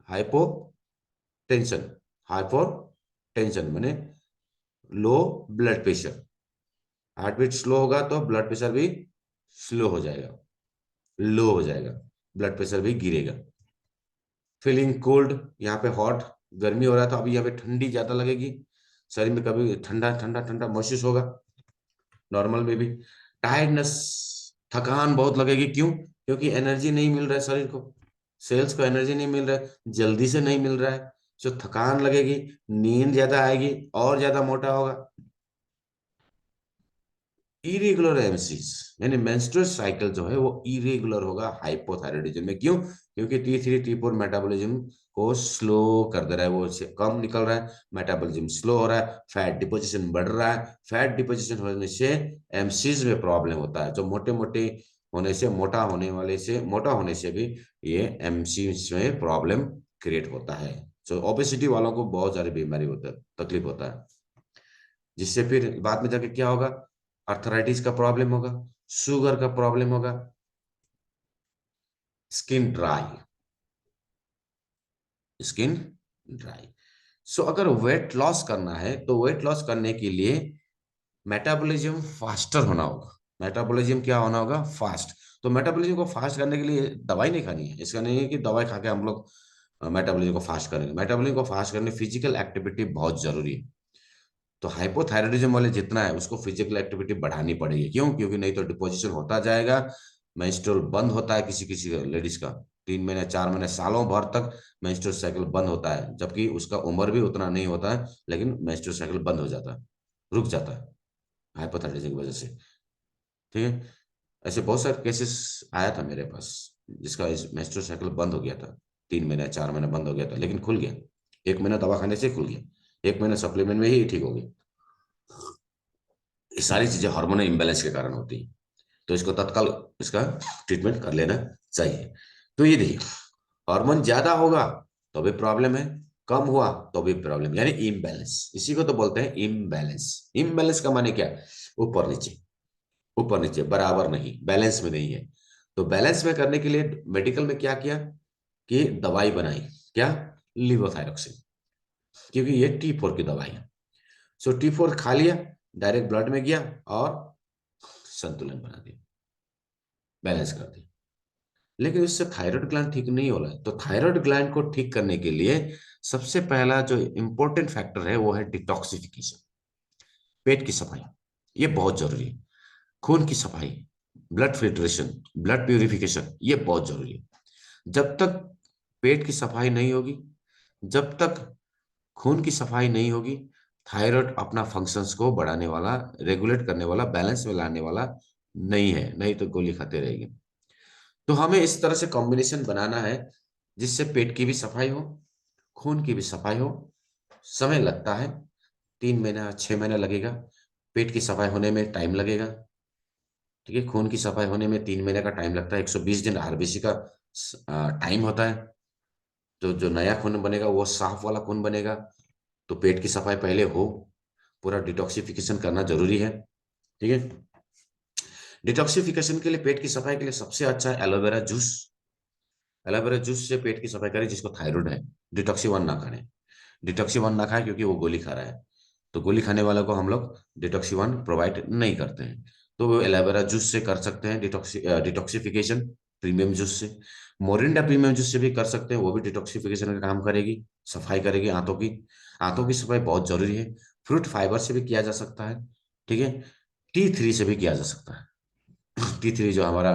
हाइपो टेंशन, हाइपर टेंशन माने low blood pressure, heart beat slow होगा तो ब्लड प्रेशर भी स्लो हो जाएगा, लो हो जाएगा, ब्लड प्रेशर भी गिरेगा। फीलिंग कोल्ड, यहाँ पे हॉट, गर्मी हो रहा था, अभी यहाँ पे ठंडी ज्यादा लगेगी, शरीर में कभी ठंडा ठंडा ठंडा महसूस होगा, नॉर्मल में भी। टायर्डनेस, थकान बहुत लगेगी, क्यों, क्योंकि एनर्जी नहीं मिल रहा है शरीर को, सेल्स को एनर्जी नहीं मिल रहा है, जल्दी से नहीं मिल रहा है, जो थकान लगेगी, नींद ज्यादा आएगी, और ज्यादा मोटा होगा। इरेगुलर एमसीज यानी मेंस्ट्रुअल साइकिल जो है वो इरेगुलर होगा हाइपोथायराइडिज्म में, क्यों, क्योंकि T3 T4 मेटाबॉलिज्म को स्लो कर दे रहा है, वो इससे कम निकल रहा है, मेटाबॉलिज्म स्लो हो रहा है, फैट डिपोजिशन बढ़ रहा है, फैट डिपोजिशन होने से एमसीज में प्रॉब्लम होता है, जो मोटे मोटे होने से, मोटा होने वाले से, मोटा होने से भी ये एमसीज में प्रॉब्लम क्रिएट होता है। तो ओबेसिटी वालों को बहुत सारी बीमारी होता है, तकलीफ होता है, जिससे फिर बाद में जाके क्या होगा, अर्थराइटिस का प्रॉब्लम होगा, शुगर का प्रॉब्लम होगा, स्किन ड्राई, स्किन ड्राई। सो अगर वेट लॉस करना है तो वेट लॉस करने के लिए मेटाबॉलिज्म फास्टर होना होगा, मेटाबॉलिज्म क्या होना होगा, फास्ट। तो मेटाबॉलिज्म को फास्ट करने के लिए दवाई नहीं खानी है, इसका नहीं है कि दवाई खा के हम लोग मेटाबॉलिज्म को फास्ट करेंगे, मेटाबॉलिज्म को फास्ट करने फिजिकल एक्टिविटी बहुत जरूरी है। तो हाइपोथायराइडिज्म वाले जितना है उसको फिजिकल एक्टिविटी बढ़ानी पड़ेगी, क्यों, क्योंकि नहीं तो डिपोजिशन होता जाएगा, मेंस्ट्रुअल बंद होता है किसी किसी लेडीज का, 3 महीने 4 महीने सालों भर तक मेंस्ट्रुअल साइकिल बंद होता है, जबकि उसका उम्र भी उतना नहीं होता है, लेकिन मेंस्ट्रुअल साइकिल बंद हो जाता है, रुक जाता है हाइपोथायराइडिज्म की वजह से। ठीक है, ऐसे बहुत सारे केसेस आया था मेरे पास, जिसका इस मेंस्ट्रुअल साइकिल बंद हो गया था, 3 महीने 4 महीने बंद हो गया था, लेकिन खुल गया, 1 महीना दवा खाने से खुल गया, 1 महीना सप्लीमेंट में ही ठीक हो गया। ये सारी चीजें हार्मोनल इम्बैलेंस के कारण होती है, तो इसको तत्काल इसका ट्रीटमेंट कर लेना चाहिए। तो ये देखिए, हार्मोन ज्यादा होगा तो भी प्रॉब्लम है, कम हुआ तो भी प्रॉब्लम, यानी इम्बैलेंस, इसी को तो बोलते हैं इम्बैलेंस। इम्बैलेंस का माने क्या, ऊपर नीचे, ऊपर नीचे, बराबर नहीं, बैलेंस में नहीं है। तो बैलेंस में करने के लिए मेडिकल में क्या किया कि दवाई बनाई, क्या, लिवोथायरोक्सिन, क्योंकि ये T4 की दवाई है। सो T4 खा लिया, डायरेक्ट ब्लड में गया और संतुलन बना दिया, बैलेंस कर दिया। लेकिन उससे थायराइड ग्लैंड ठीक नहीं हो रहा है, तो थायराइड ग्लैंड को ठीक करने के लिए सबसे पहला जो इंपॉर्टेंट फैक्टर है वो है डिटॉक्सिफिकेशन, पेट की सफाई, ये बहुत जरूरी है, खून की सफाई, ब्लड फिल्ट्रेशन, ब्लड प्यूरिफिकेशन, ये बहुत जरूरी है। जब तक पेट की सफाई नहीं होगी, जब तक खून की सफाई नहीं होगी, थायराइड अपना फंक्शंस को बढ़ाने वाला, रेगुलेट करने वाला, बैलेंस में लाने वाला नहीं है, नहीं तो गोली खाते रहेगी। तो हमें इस तरह से कॉम्बिनेशन बनाना है जिससे पेट की भी सफाई हो, खून की भी सफाई हो। समय लगता है, 3 महीना 6 महीना लगेगा, पेट की सफाई होने में टाइम लगेगा, ठीक है, खून की सफाई होने में 3 महीने का टाइम लगता है, 120 दिन आरबीसी का टाइम होता है। तो जो नया खून बनेगा वो साफ वाला खून बनेगा, तो पेट की सफाई पहले हो, पूरा डिटॉक्सिफिकेशन करना जरूरी है। ठीक है, डिटॉक्सिफिकेशन के लिए, पेट की सफाई के लिए सबसे अच्छा है एलोवेरा जूस। एलोवेरा जूस से पेट की सफाई करें, जिसको थायराइड है। डिटॉक्सी वन ना खाने, डिटॉक्सी वन ना खाए क्योंकि वो गोली खा रहा है। तो गोली खाने वालों को हम लोग डिटॉक्सी वन प्रोवाइड नहीं करते हैं। तो वो एलोवेरा जूस से कर सकते हैं डिटॉक्सिफिकेशन, प्रीमियम जूस से। मोरिंडा प्रीमियम जूस से भी कर सकते हैं, वो भी डिटॉक्सिफिकेशन का काम करेगी, सफाई करेगी आंतों की। आंतों की सफाई बहुत जरूरी है। फ्रूट फाइबर से भी किया जा सकता है, ठीक है। टी3 से भी किया जा सकता है। टी3 जो हमारा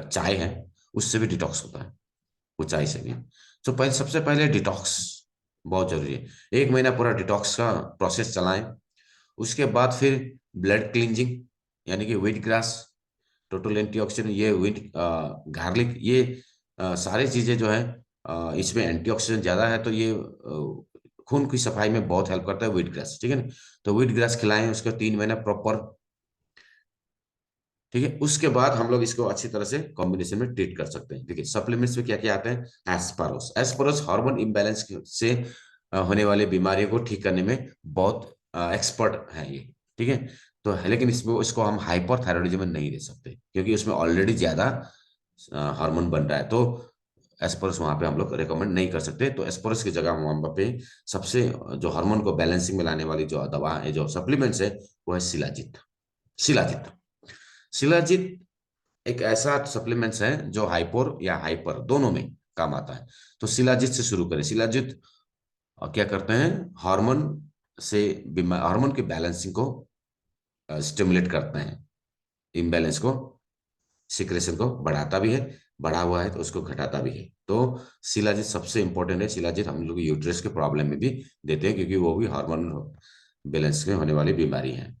चाय है, उससे भी डिटॉक्स होता है, ऊंचाई से भी। तो पहले, सबसे पहले डिटॉक्स बहुत जरूरी है। 1 महीना पूरा डिटॉक्स का प्रोसेस चलाएं। उसके बाद फिर ब्लड क्लींजिंग, यानी कि व्हीट ग्रास, टोटल एंटीऑक्सीडेंट, ये व्हीट गार्लिक, ये सारी चीजें जो है, इसमें एंटीऑक्सीडेंट ज्यादा है, तो ये खून की सफाई में बहुत हेल्प करता है व्हीट ग्रास, ठीक है ना। तो व्हीट ग्रास खिलाएं उसको 3 महीना प्रॉपर, ठीक है। उसके बाद हम लोग इसको अच्छी तरह से कॉम्बिनेशन में ट्रीट कर सकते हैं। देखिए सप्लीमेंट्स में क्या क्या आते हैं। एस्पारोस, एस्पारोस हार्मोन इम्बैलेंस से होने वाली बीमारियों को ठीक करने में बहुत एक्सपर्ट है ये, ठीक है। तो लेकिन इसमें इसको हम हाइपरथायरॉयडिज्म में नहीं दे सकते, क्योंकि उसमें ऑलरेडी ज्यादा हार्मोन बन रहा है। तो एस्पारोस वहां पे हम लोग रिकमेंड नहीं कर सकते। तो एस्पारोस की जगह वहां पे सबसे जो हार्मोन को बैलेंसिंग में लाने वाली जो दवा है, जो सप्लीमेंट्स है, वो है शिलाजित। शिलाजित, शिलाजीत एक ऐसा सप्लीमेंट्स है जो हाइपोर या हाइपर दोनों में काम आता है। तो शिलाजीत से शुरू करें। शिलाजीत क्या करते हैं, हार्मोन से हार्मोन की बैलेंसिंग को स्टिमुलेट करते हैं, इम्बैलेंस को, सिक्रेशन को बढ़ाता भी है, बढ़ा हुआ है तो उसको घटाता भी है। तो शिलाजीत सबसे इंपॉर्टेंट है। शिलाजीत हम लोग यूट्रस के प्रॉब्लम में भी देते हैं, क्योंकि वो भी हार्मोन बैलेंस में होने वाली बीमारी है।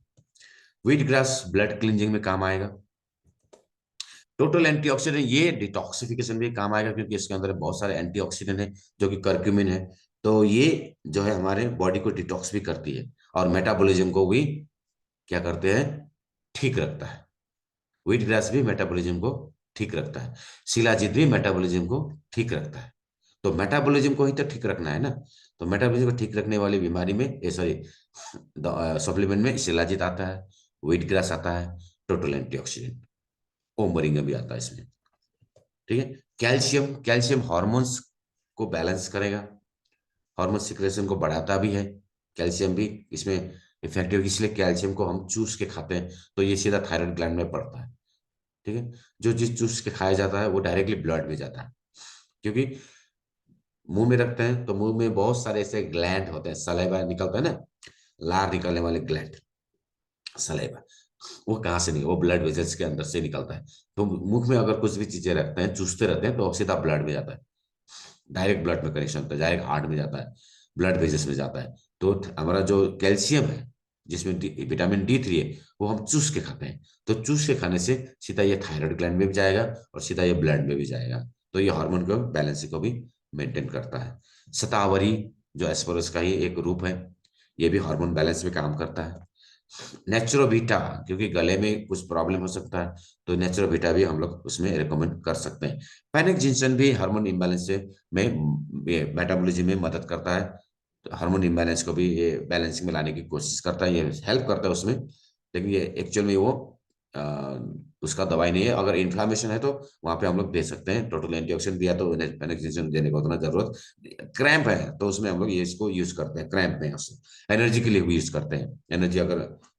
व्हीट ग्रास ब्लड क्लींजिंग में काम आएगा। टोटल एंटीऑक्सीडेंट, ये डिटॉक्सिफिकेशन भी काम आएगा, क्योंकि इसके अंदर बहुत सारे एंटीऑक्सीडेंट है, जो कि करक्यूमिन है। तो ये जो है हमारे बॉडी को डिटॉक्स भी करती है, और मेटाबॉलिज्म को भी क्या करते हैं, ठीक रखता है। व्हीट ग्रास भी मेटाबॉलिज्म को ठीक रखता है। शिलाजीत भी मेटाबॉलिज्म को ठीक रखता है। तो मेटाबॉलिज्म को ही तो ठीक रखना है ना। तो मेटाबॉलिज्म को ठीक रखने वाली बीमारी में, सॉरी, सप्लीमेंट में शिलाजीत आता है, व्हीट ग्रास आता है, टोटल एंटीऑक्सीडेंट, ओमरिंगा भी आता है इसमें, ठीक है। कैल्शियम, कैल्शियम हॉर्मोन्स को बैलेंस करेगा, हार्मोन सिक्रेशन को बढ़ाता भी है। कैल्शियम भी इसमें इफेक्टिव, इसलिए कैल्शियम को हम चूस के खाते हैं, तो ये सीधा थायराइड ग्लैंड में पड़ता है, ठीक है। जो चीज चूस के खाया जाता है वो डायरेक्टली ब्लड में जाता है, क्योंकि मुंह में रखते हैं तो मुंह में बहुत सारे ऐसे ग्लैंड होते हैं, सलाइवा निकलता है ना, लार निकलने वाले ग्लैंड, सलाइवा, वो कहाँ से नहीं, वो ब्लड वेजल्स के अंदर से निकलता है। तो मुख में अगर कुछ भी चीजें रखते हैं, चूसते रहते हैं, तो सीधा ब्लड में जाता है, डायरेक्ट ब्लड में कनेक्शन होता है, डायरेक्ट हार्ट में जाता है, ब्लड वेजल्स में जाता है। तो हमारा जो कैल्शियम है, जिसमें विटामिन D3 है, वो हम चूस के खाते हैं। तो चूस के खाने से सीधा ये थायराइड ग्लैंड में भी जाएगा, और सीधा ये ब्लड में भी जाएगा। तो ये हार्मोन को बैलेंस को भी मेंटेन करता है। शतावरी, जो एस्परस का ही एक रूप है, ये भी हार्मोन बैलेंस में काम करता है। नेचुरोवीटा, क्योंकि गले में कुछ प्रॉब्लम हो सकता है, तो नेचुरोवीटा भी हम लोग उसमें रिकमेंड कर सकते हैं। पैनिक जिंसन भी हार्मोन इम्बैलेंस में मेटाबॉलिज्म में मदद करता है। तो हार्मोन इम्बैलेंस को भी ये बैलेंसिंग में लाने की कोशिश करता है, ये हेल्प करता है उसमें। लेकिन ये एक्चुअल में वो आ, उसका दवाई नहीं है। अगर इन्फ्लामेशन है तो वहां पे हम लोग दे सकते हैं, टोटल एंटीऑक्सीडेंट दिया तो पैनिक जिंसन देने का उतना जरूरत। क्रैम्प है तो उसमें हम लोग ये इसको यूज करते हैं, क्रैम्प में उससे एनर्जी के लिए भी यूज करते हैं, एनर्जी अगर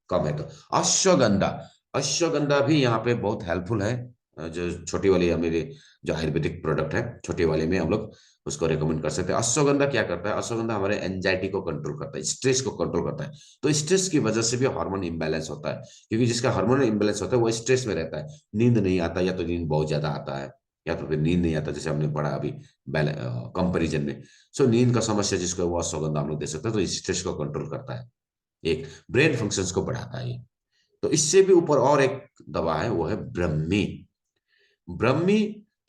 कम है तो। अश्वगंधा, अश्वगंधा भी यहाँ पे बहुत हेल्पफुल है। जो छोटी वाली हमारी जो आयुर्वेदिक प्रोडक्ट है, छोटे वाले में हम लोग उसको रेकमेंड कर सकते हैं। अश्वगंधा क्या करता है, अश्वगंधा हमारे एंजाइटी को कंट्रोल करता है, स्ट्रेस को कंट्रोल करता है। तो स्ट्रेस की वजह से भी हार्मोन इम्बैलेंस होता है, क्योंकि जिसका हार्मोन इम्बैलेंस होता है वो स्ट्रेस में रहता है, नींद नहीं आता, या तो नींद बहुत ज्यादा आता है, या तो फिर नींद नहीं आता, जैसे हमने पढ़ा अभी कंपेरिजन में। सो नींद का समस्या जिसको है, वो अश्वगंधा हम लोग दे सकते हैं, तो स्ट्रेस को कंट्रोल करता है, एक ब्रेन फंक्शंस को बढ़ाता है ये। तो इससे भी ऊपर और एक दवा है, वो है ब्रह्मी। ब्रह्मी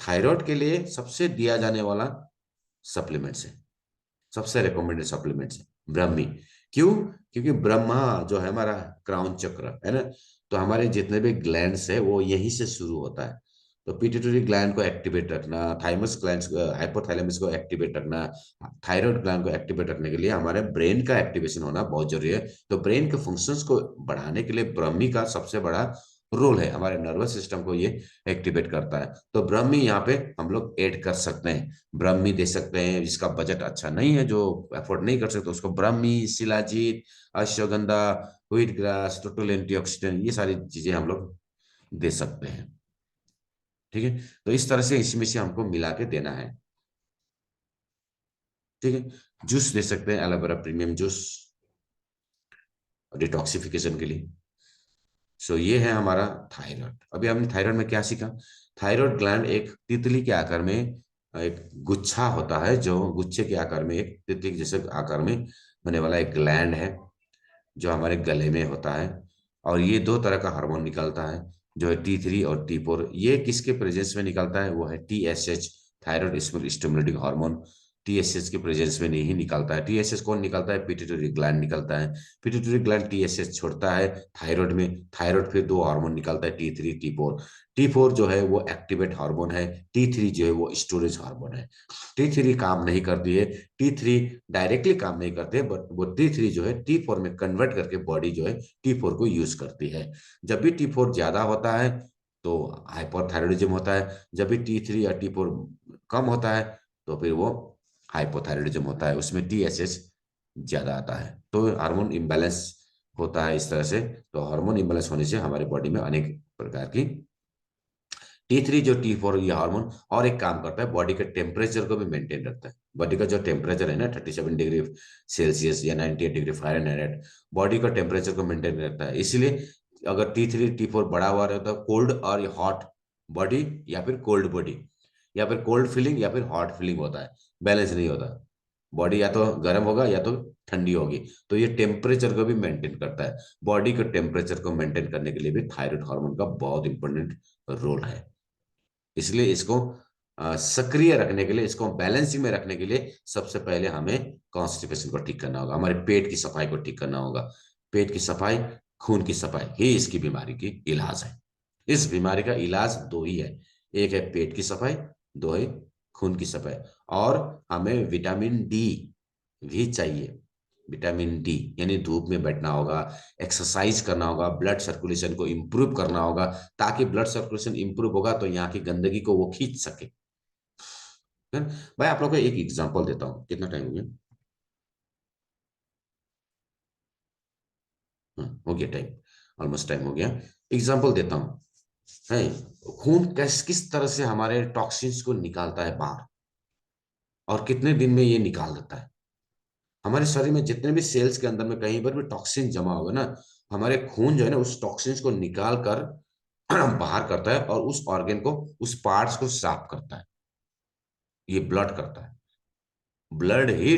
थायराइड के लिए सबसे दिया जाने वाला सप्लीमेंट्स है, सबसे रिकमेंडेड सप्लीमेंट्स है ब्रह्मी। क्यों? क्योंकि ब्रह्मा जो है हमारा क्राउन चक्र है ना, तो हमारे जितने भी ग्लैंड्स है वो यहीं से शुरू होता है। तो पिट्यूटरी ग्लैंड को एक्टिवेट रखना, थाइमस ग्लैंड, हाइपोथैलेमस को एक्टिवेट रखना, थायराइड ग्लैंड को एक्टिवेट रखने के लिए हमारे ब्रेन का एक्टिवेशन होना बहुत जरूरी है। तो ब्रेन के फंक्शंस को बढ़ाने के लिए ब्रह्मी का सबसे बड़ा रोल है, हमारे नर्वस सिस्टम को ये एक्टिवेट करता है। तो ब्राह्मी यहाँ पे हम लोग ऐड कर सकते हैं, ब्राह्मी दे सकते हैं। जिसका बजट अच्छा नहीं है, जो अफोर्ड नहीं कर सकते, उसको Brahmi, shilajit, ashwagandha, wheat grass, total antioxidant, ये सारी चीजें हम लोग दे सकते हैं। ठीक है, तो इस तरह से इसमें से हमको मिला के देना है। ठीक है, जूस दे सकते हैं, एलोवेरा प्रीमियम जूस, डिटॉक्सिफिकेशन के लिए। सो ये है हमारा थायराइड। अभी हमने थायराइड में क्या सीखा? थायराइड ग्लैंड एक तितली के आकार में एक गुच्छा होता है, जो गुच्छे के आकार में एक तितली के जैसे आकार में बने वाला एक ग्लैंड है, जो हमारे गले में होता है। और ये दो तरह का हार्मोन निकलता है, जो है T3 और T4। ये किसके प्रेजेंस में निकलता है? वो है TSH, thyroid stimulating hormone. TSH के प्रेजेंस में नहीं निकलता है। टीएसएच कौन निकलता है? पिट्यूटरी ग्लैंड निकलता है। पिट्यूटरी ग्लैंड टीएसएच छोड़ता है थायराइड में। थायराइड फिर दो हार्मोन निकलता है, T3 T4। T4 जो है वो एक्टिवेट हार्मोन है, T3 जो है वो स्टोरेज हार्मोन है। T3 काम नहीं करती है, T3 डायरेक्टली काम नहीं करते, बट वो T3 जो है T4 में कन्वर्ट करके बॉडी जो है T4 को यूज करती है। जब भी T4 ज्यादा होता है तो हाइपोथायरॉयडिज्म होता है, जब भी T3 या T4 कम होता है तो फिर वो हाइपोथायरॉयडिज्म होता है, उसमें TSH ज्यादा आता है। तो हार्मोन इम्बैलेंस होता है इस तरह से। तो हार्मोन इम्बैलेंस होने से हमारे बॉडी में अनेक प्रकार की T3 जो T4 ये हार्मोन और एक काम करता है, बॉडी के टेम्परेचर को भी मेंटेन रखता है। बॉडी का जो टेम्परेचर है ना, 37 डिग्री सेल्सियस या 98 डिग्री फ़ारेनहाइट, बॉडी का टेम्परेचर को मेंटेन रखता है। इसीलिए अगर T3 T4 बढ़ा हुआ रहता है, कोल्ड और हॉट बॉडी, या फिर कोल्ड बॉडी, या फिर कोल्ड फीलिंग या फिर हॉट फीलिंग होता है, बैलेंस नहीं होता। बॉडी या तो गर्म होगा या तो ठंडी होगी। तो ये टेम्परेचर को भी मेंटेन करता है। बॉडी के टेम्परेचर को मेंटेन करने के लिए भी थायराइड हार्मोन का बहुत इंपॉर्टेंट रोल है। इसलिए इसको सक्रिय रखने के लिए, इसको बैलेंसिंग में रखने के लिए सबसे पहले हमें कॉन्स्टिपेशन को ठीक करना होगा, हमारे पेट की सफाई को ठीक करना होगा। पेट की सफाई, खून की सफाई ही इसकी बीमारी की इलाज है। इस बीमारी का इलाज दो ही है, एक है पेट की सफाई, दो है खून की सफाई। और हमें विटामिन डी भी चाहिए। विटामिन डी यानी धूप में बैठना होगा, एक्सरसाइज करना होगा, ब्लड सर्कुलेशन को इंप्रूव करना होगा, ताकि ब्लड सर्कुलेशन इंप्रूव होगा तो यहाँ की गंदगी को वो खींच सके। भाई आप लोग को एक एग्जांपल देता हूँ, कितना टाइम हो गया? हो गया टाइम, ऑलमोस्ट टाइम हो गया। एग्जांपल देता हूँ है, खून किस तरह से हमारे टॉक्सिन्स को निकालता है बाहर, और कितने दिन में ये निकाल देता है। हमारे शरीर में जितने भी सेल्स के अंदर में कहीं पर भी टॉक्सिन जमा होगा ना, हमारे खून जो है ना उस टॉक्सिन्स को निकाल कर बाहर करता है, और उस ऑर्गन को, उस पार्ट्स को साफ करता है। ये ब्लड करता है। ब्लड ही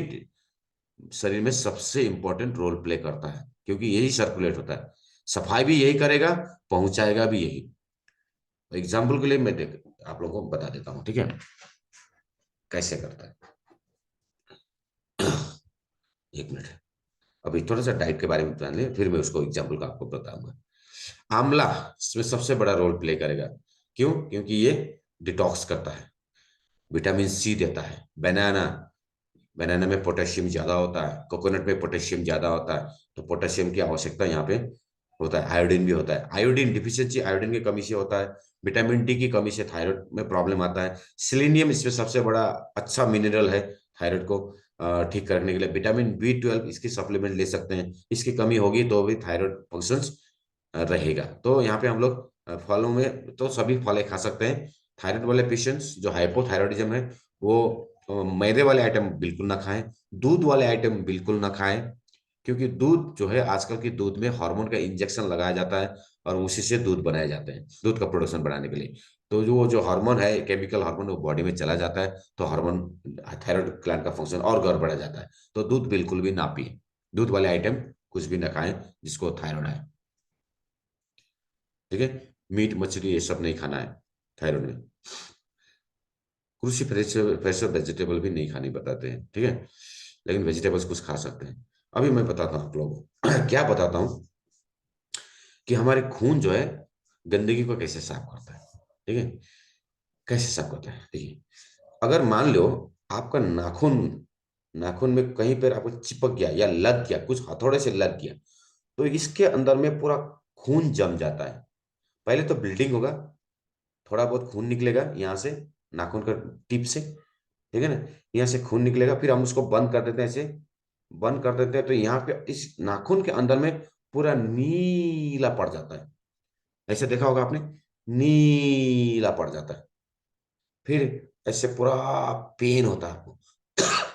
शरीर में सबसे इंपॉर्टेंट रोल प्ले करता है, क्योंकि यही सर्कुलेट होता है। सफाई भी यही करेगा, पहुंचाएगा भी यही। एग्जाम्पल के लिए मैं देख आप लोगों को बता देता हूँ, ठीक है, कैसे करता है। एक मिनट, अभी थोड़ा सा डाइट के बारे में जान ले, फिर मैं उसको एग्जाम्पल का आपको बताऊंगा। आंवला इसमें सबसे बड़ा रोल प्ले करेगा। क्यों? क्योंकि ये डिटॉक्स करता है, विटामिन सी देता है। बनाना, बनाना में पोटेशियम ज्यादा होता है, कोकोनट में पोटेशियम ज्यादा होता है, तो पोटेशियम की आवश्यकता यहाँ पे होता है। आयोडीन भी होता है, आयोडीन डिफिशियंसी आयोडीन की कमी से होता है। विटामिन डी की कमी से थायराइड में प्रॉब्लम आता है। सिलेनियम इसमें सबसे बड़ा अच्छा मिनरल है थायराइड को ठीक करने के लिए। विटामिन B12 इसकी सप्लीमेंट ले सकते हैं, इसकी कमी होगी तो भी थायराइड फंक्शंस रहेगा। तो यहाँ पे हम लोग फलों में तो सभी फल खा सकते हैं। थायराइड वाले पेशेंट्स जो हाइपोथायराइडिज्म है, वो मैदे वाले आइटम बिल्कुल ना खाएं, दूध वाले आइटम बिल्कुल ना खाएं। क्योंकि दूध जो है, आजकल की दूध में हार्मोन का इंजेक्शन लगाया जाता है, और उसी से दूध बनाए जाते हैं, दूध का प्रोडक्शन बढ़ाने के लिए। तो जो हार्मोन है, केमिकल हार्मोन, वो बॉडी में चला जाता है, तो हार्मोन, थायराइड ग्लैंड का फंक्शन और गड़बड़ा जाता है। तो दूध बिल्कुल भी ना पिए, दूध वाले आइटम कुछ भी ना खाएं जिसको थायराइड है। ठीक है, मीट मछली ये सब नहीं खाना है थायराइड में। कृषि फ्रेश फ्रेश वेजिटेबल भी नहीं खानी बताते हैं, ठीक है, लेकिन वेजिटेबल्स कुछ खा सकते हैं। अभी मैं बताता हूँ आप लोगों को क्या बताता हूँ, कि हमारे खून जो है गंदगी को कैसे साफ करता है। ठीक है, कैसे साफ करता है, देखिए, अगर मान लो आपका नाखून, नाखून में कहीं पर आपको चिपक गया या लग गया, कुछ हथौड़े से लग गया, तो इसके अंदर में पूरा खून जम जाता है। पहले तो ब्लीडिंग होगा, थोड़ा बहुत खून निकलेगा यहाँ से, नाखून का टिप से, ठीक है ना, यहाँ से खून निकलेगा, फिर हम उसको बंद कर देते हैं, ऐसे बंद कर देते हैं, तो यहाँ पे इस नाखून के अंदर में पूरा नीला पड़ जाता है। ऐसे देखा होगा आपने, नीला पड़ जाता है। फिर ऐसे पूरा पेन होता है आपको।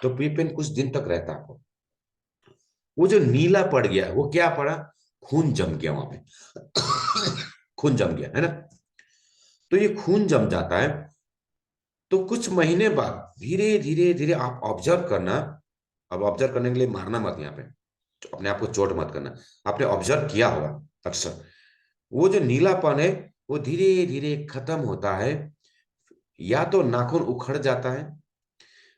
तो पेन कुछ दिन तक रहता है आपको। वो जो नीला पड़ गया वो क्या पड़ा, खून जम गया वहां पे। खून जम गया है ना। तो ये खून जम जाता है, तो कुछ महीने बाद धीरे धीरे धीरे आप ऑब्जर्व करना। अब ऑब्जर्व करने के लिए मारना मत यहाँ पे, अपने आप को चोट मत करना। आपने ऑब्जर्व किया होगा अक्सर, वो जो नीलापन है वो धीरे धीरे खत्म होता है, या तो नाखून उखड़ जाता है,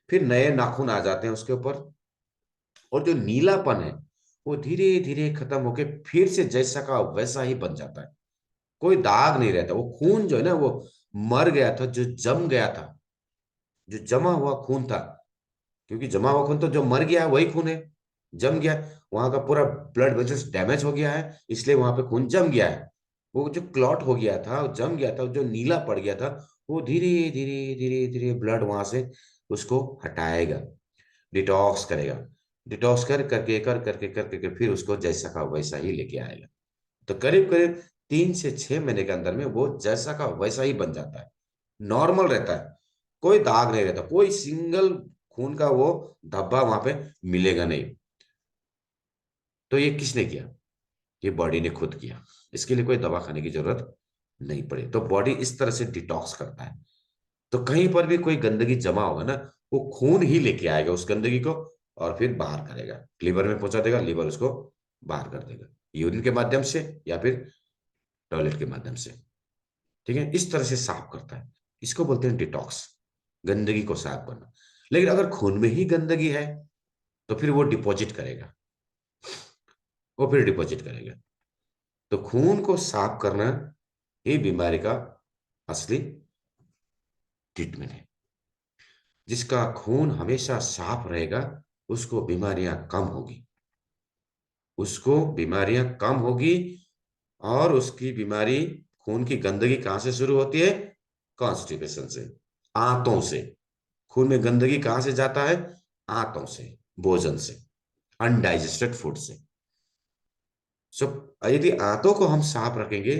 फिर नए नाखून आ जाते हैं उसके ऊपर, और जो नीलापन है वो धीरे धीरे खत्म होके फिर से जैसा का वैसा ही बन जाता है। कोई दाग नहीं रहता। वो खून जो है ना, वो मर गया था, जो जम गया था, जो जमा हुआ खून था, क्योंकि जमा हुआ खून तो जो मर गया है वही खून है, जम गया। वहां का पूरा ब्लड वेसल्स डैमेज हो गया है, इसलिए वहां पे खून जम गया है। वो जो क्लॉट हो गया था, जम गया था, जो नीला पड़ गया था, वो धीरे धीरे धीरे धीरे ब्लड वहां से उसको हटाएगा, डिटॉक्स करेगा। डिटॉक्स कर करके फिर उसको जैसा का वैसा ही लेके आएगा। तो करीब करीब 3 से 6 महीने के अंदर में वो जैसा का वैसा ही बन जाता है, नॉर्मल रहता है। कोई दाग नहीं रहता, कोई सिंगल खून का वो धब्बा वहां पे मिलेगा नहीं। तो ये किसने किया, ये बॉडी ने खुद किया। इसके लिए कोई दवा खाने की जरूरत नहीं पड़ी। तो बॉडी इस तरह से डिटॉक्स करता है। तो कहीं पर भी कोई गंदगी जमा होगा ना, वो खून ही लेके आएगा उस गंदगी को, और फिर बाहर करेगा, लिवर में पहुंचा देगा, लिवर उसको बाहर कर देगा, यूरिन के माध्यम से या फिर टॉयलेट के माध्यम से। ठीक है, इस तरह से साफ करता है। इसको बोलते हैं डिटॉक्स, गंदगी को साफ करना। लेकिन अगर खून में ही गंदगी है तो फिर वो डिपॉजिट करेगा, वो फिर डिपॉजिट करेगा। तो खून को साफ करना ये बीमारी का असली ट्रीटमेंट है। जिसका खून हमेशा साफ रहेगा उसको बीमारियां कम होगी, उसको बीमारियां कम होगी। और उसकी बीमारी, खून की गंदगी कहां से शुरू होती है, कॉन्स्टिपेशन से, आंतों से। खून में गंदगी कहां से जाता है, आंतों से, भोजन से, अनडाइजेस्टेड फूड से। सो यदि आंतों को हम साफ रखेंगे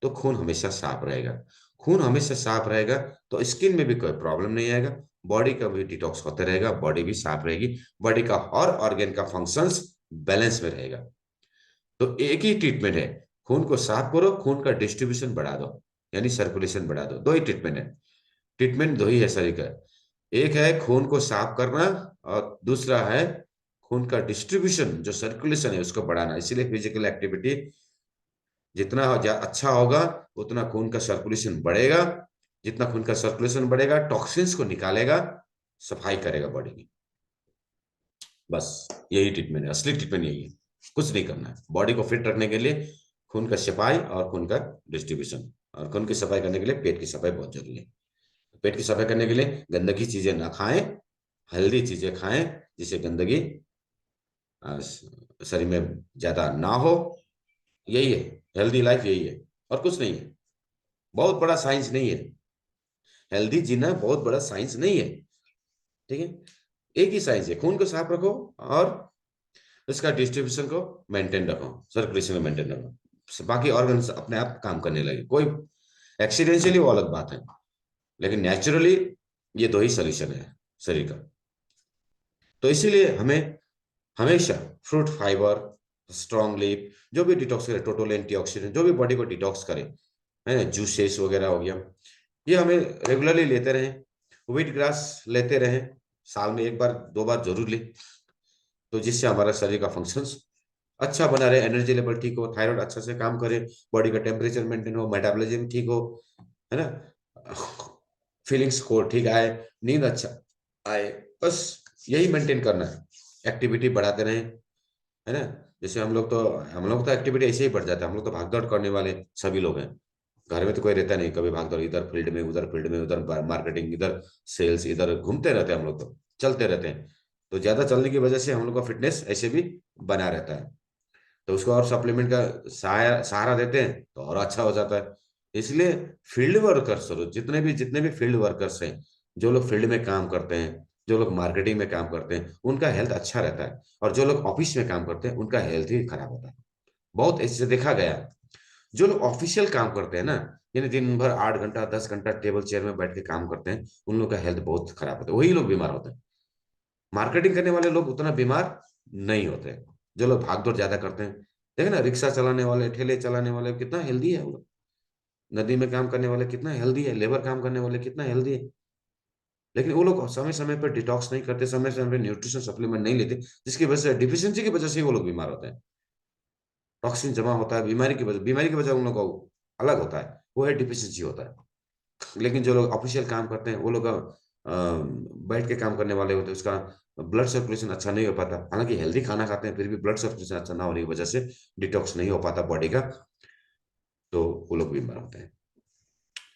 तो खून हमेशा साफ रहेगा। खून हमेशा साफ रहेगा तो स्किन में भी कोई प्रॉब्लम नहीं आएगा, बॉडी का भी डिटॉक्स होता रहेगा, बॉडी भी साफ रहेगी, बॉडी का हर ऑर्गन का फंक्शंस बैलेंस में रहेगा। तो एक ही ट्रीटमेंट है, खून को साफ करो, खून का डिस्ट्रीब्यूशन बढ़ा दो, यानी सर्कुलेशन बढ़ा दो। दो ही ट्रीटमेंट है, ट्रीटमेंट दो ही है शरीर का। एक है खून को साफ करना, और दूसरा है खून का डिस्ट्रीब्यूशन, जो सर्कुलेशन है उसको बढ़ाना। इसीलिए फिजिकल एक्टिविटी जितना अच्छा होगा उतना खून का सर्कुलेशन बढ़ेगा। जितना खून का सर्कुलेशन बढ़ेगा टॉक्सिन्स को निकालेगा, सफाई करेगा बॉडी की। बस यही ट्रीटमेंट है, असली ट्रीटमेंट यही है। कुछ नहीं करना है बॉडी को फिट रखने के लिए, खून का सफाई और खून का डिस्ट्रीब्यूशन। और खून की सफाई करने के लिए पेट की सफाई बहुत जरूरी है। पेट की सफाई करने के लिए गंदगी चीजें ना खाएं, हेल्दी चीजें खाएं, जिससे गंदगी शरीर में ज्यादा ना हो। यही है हेल्दी लाइफ, यही है, और कुछ नहीं है। बहुत बड़ा साइंस नहीं है, हेल्दी जीना बहुत बड़ा साइंस नहीं है। ठीक है, एक ही साइंस है, खून को साफ रखो और उसका डिस्ट्रीब्यूशन को मेंटेन रखो, सर्कुलेशन को मेंटेन रखो, बाकी ऑर्गन्स अपने आप काम करने लगे। कोई एक्सीडेंशियली वो अलग बात है, लेकिन नेचुरली ये दो ही सोल्यूशन है शरीर का। तो इसीलिए हमें हमेशा फ्रूट फाइबर, स्ट्रॉन्ग लीफ, जो भी डिटॉक्स करे, टोटल एंटीऑक्सीडेंट, जो भी बॉडी को डिटॉक्स करे, है ना, जूसेस वगैरह हो गया, ये हमें रेगुलरली लेते रहें। व्हीट ग्रास लेते रहें, साल में एक बार दो बार जरूर ले, तो जिससे हमारा शरीर का फंक्शंस अच्छा बना रहे, एनर्जी लेवल ठीक हो, थायराइड अच्छा से काम करे, बॉडी का टेम्परेचर मेंटेन हो, मेटाबॉलिज्म ठीक हो, है ना, फीलिंग्स को ठीक आए, नींद अच्छा आए। बस यही मेंटेन करना है, एक्टिविटी बढ़ाते रहें, है ना। जैसे हम लोग तो एक्टिविटी ऐसे ही बढ़ जाता है, हम लोग तो भाग दौड़ करने वाले सभी लोग हैं। घर में तो कोई रहता नहीं, कभी भाग दौड़, इधर फील्ड में उधर फील्ड में, उधर मार्केटिंग, इधर सेल्स, इधर घूमते रहते हैं हम लोग, तो चलते रहते हैं। तो ज्यादा चलने की वजह से हम लोग का फिटनेस ऐसे भी बना रहता है। तो उसको और सप्लीमेंट का सहारा सहारा देते हैं तो और अच्छा हो जाता है। इसलिए फील्ड वर्कर्स, जितने भी फील्ड वर्कर्स हैं, जो लोग फील्ड में काम करते हैं, जो लोग मार्केटिंग में काम करते हैं, उनका हेल्थ अच्छा रहता है, और जो लोग ऑफिस में काम करते हैं उनका हेल्थ ही खराब होता है। बहुत इससे देखा गया। जो लोग ऑफिशियल काम करते हैं ना, यानी दिन भर 8 घंटा 10 घंटा टेबल चेयर में बैठ के काम करते हैं, उन लोग का हेल्थ बहुत खराब होता है, वही लोग बीमार होते हैं। मार्केटिंग करने वाले लोग उतना बीमार नहीं होते। जो लोग भाग दौड़ ज्यादा करते हैं, देखे ना, रिक्शा चलाने वाले, ठेले चलाने वाले कितना हेल्दी है वो लोग। नदी में काम करने वाले कितना हेल्दी है, लेबर काम करने वाले कितना हेल्दी है। लेकिन वो लोग समय समय पर डिटॉक्स नहीं करते, समय समय पर न्यूट्रिशन सप्लीमेंट नहीं लेते, जिसकी वजह से, डिफिशियंसी की वजह से ही वो लोग बीमार होते हैं। टॉक्सिन जमा होता है बीमारी की वजह उन लोगों का अलग होता है, वो है डिफिशियंसी होता है। लेकिन जो लोग ऑफिशियल काम करते हैं वो लोग बैठ के काम करने वाले होते हैं, उसका ब्लड सर्कुलेशन अच्छा नहीं हो पाता। हालांकि हेल्दी खाना खाते हैं, फिर भी ब्लड सर्कुलेशन अच्छा ना होने की वजह से डिटॉक्स नहीं हो पाता बॉडी का, तो वो लोग बीमार होते हैं।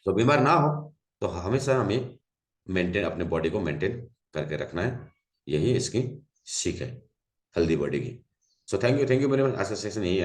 तो बीमार ना हो तो हमेशा हमें अपने बॉडी को मेंटेन करके रखना है। यही इसकी सीख है हेल्दी बॉडी की। So thank you very much. आज का सेशन यही है।